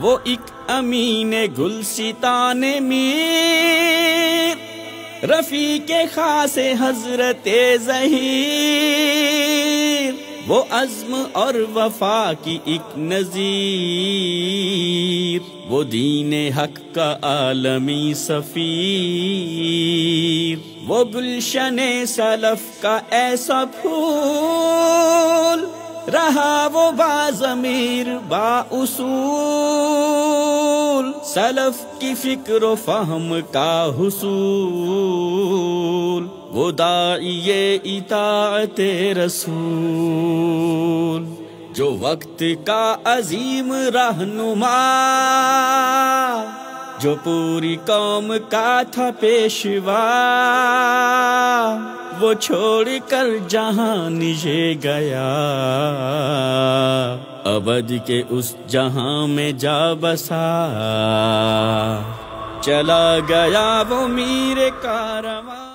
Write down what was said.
وہ ایک امین گلستان میر، رفیق خاص حضرت ظہیر، وہ عزم اور وفا کی ایک نظیر، وہ دین حق کا عالمی سفیر، وہ گلشن سلف کا ایسا پھول، رہا وہ باضمیر با اصول، سلف کی فکر و فہم کا حصول، وہ داعی اطاعت رسول، جو وقت کا عظیم رہنما، جو پوری قوم کا تھا پیشوا، وہ چھوڑ کر جہان یہ گیا، ابد کے اس جہاں میں جا بسا، چلا گیا وہ میر کارواں۔